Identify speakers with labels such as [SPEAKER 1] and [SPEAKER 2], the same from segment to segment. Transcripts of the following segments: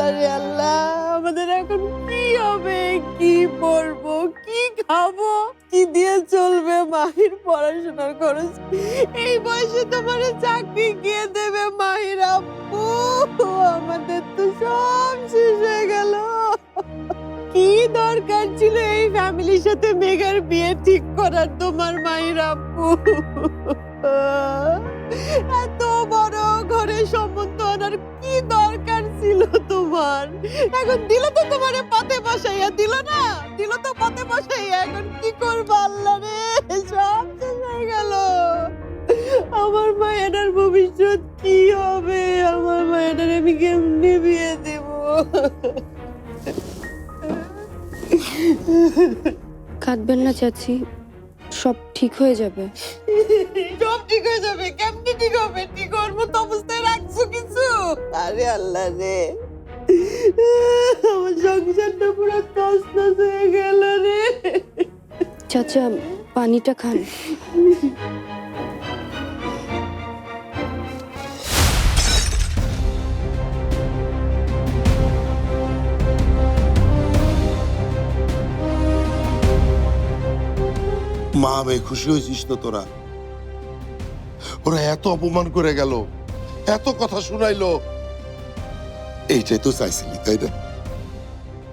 [SPEAKER 1] আরে আল্লাহ, আমাদের এখন কি হবে, কি পড়বো, কি খাবো, কি দিয়ে চলবে? মাহির পড়াশোনার খরচ এই বয়সে তোমার চাকরি কে দেবে? মাহির আব্বু, আমাদের তো সব শেষ হয়ে গেল। কি দরকার ছিল এই ফ্যামিলির সাথে মেঘার বিয়ে ঠিক করার তোমার? মাহির আব্বু, এত বড় ঘরে সম্বন্ধ আনার কি দরকার ছিল তোমার? এখন দিল তো তোমারে পথে বসাইয়া, দিল না? দিল তো পথে বসাইয়া, এখন কি করবো আল্লাহ রে? সব শেষ হয়ে গেল। আমার মায়ের ভবিষ্যৎ কি হবে? আমার মায়ের আমি কেমনে বিয়ে দেব?
[SPEAKER 2] কাঁদবেন না চাচি, সব ঠিক হয়ে যাবে।
[SPEAKER 1] সব ঠিক হয়ে যাবে? কেমনে ঠিক হবে? ঠিক হওয়ার মতো অবস্থায় রাখছো কিছু? আরে আল্লাহ রে, আমার সংসারটা পুরো তছনছ হয়ে গেল রে।
[SPEAKER 2] চাচা, পানিটা খান।
[SPEAKER 3] মা, আমি খুশি হয়েছিস তো তোরা? ওরা এত অপমান করে গেল, এত কথা শুনাইলো, এইটাই তো চাইছিলি, তাই না?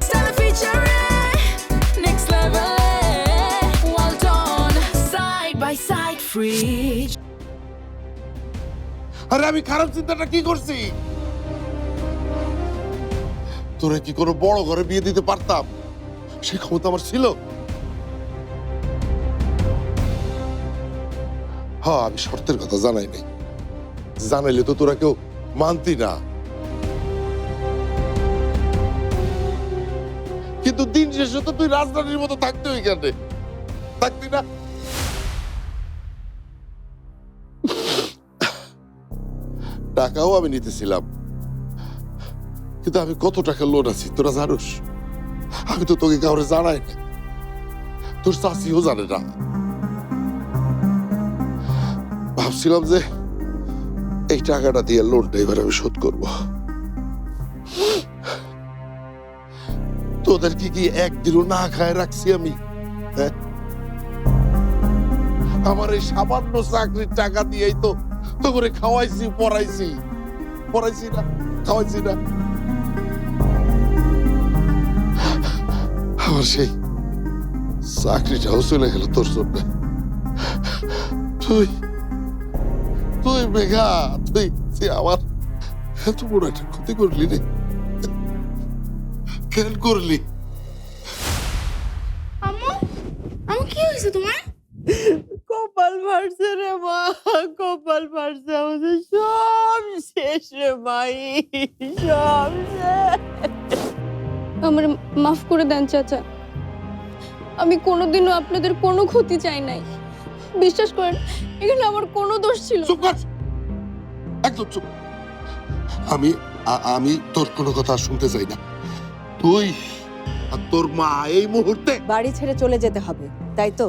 [SPEAKER 4] Stella featuring next level. Well done, side by side, free.
[SPEAKER 3] আরে আমি খারাপ চিন্তাটা কি করছি? তোরা কি কোনো বড় ঘরে বিয়ে দিতে পারতাম? সে ক্ষমতা আমার ছিল? হ্যাঁ, আমি শর্তের কথা জানাই নাই। জানাইলে তো তোরা কেউ মানতি না। কিন্তু দিন শেষে তো তুই রাজধানীর মতো থাকতে ওইখানে থাকতি না? টাকাও আমি নিতেছিলাম, কিন্তু আমি কত টাকা লোন আছি তোরা জানোস? আমি তো তোকে কাউরে জানাই না, তোর চাষিও জানে না। ভাবছিলাম যে এই টাকাটা দিয়ে লোনটা এবার আমি শোধ করব। তোদের কি একদিনও না খায় রাখছি আমি? হ্যাঁ, আমার এই সামান্য চাকরির টাকা দিয়েই তো তো করে খাওয়াইছি, পড়াইছি না, খাওয়াইছি না। আমার সেই চাকরিটাও চলে গেল তোর জন্য। তুই মেঘা, তুই আমার এত বড় একটা ক্ষতি করলি রে, কেন করলি?
[SPEAKER 5] আমার কি হয়েছে তোমার?
[SPEAKER 1] কপাল ফাটছে রে মা, কপাল ফাটছে। আমাদের সব শেষ রে মাই, সব শেষ।
[SPEAKER 2] আমার মাফ করে দেন চাচা, আমি কোনোদিনও আপনাদের কোনো ক্ষতি চাই নাই। বিশ্বাস করেন, এখানে আমার কোনো দোষ ছিল না।
[SPEAKER 3] চুপ কর, একদম চুপ। আমি তোর কোনো কথা শুনতে চাই না। তুই আর তোর মা এই মুহূর্তে
[SPEAKER 6] বাড়ি ছেড়ে চলে যেতে হবে, তাই তো?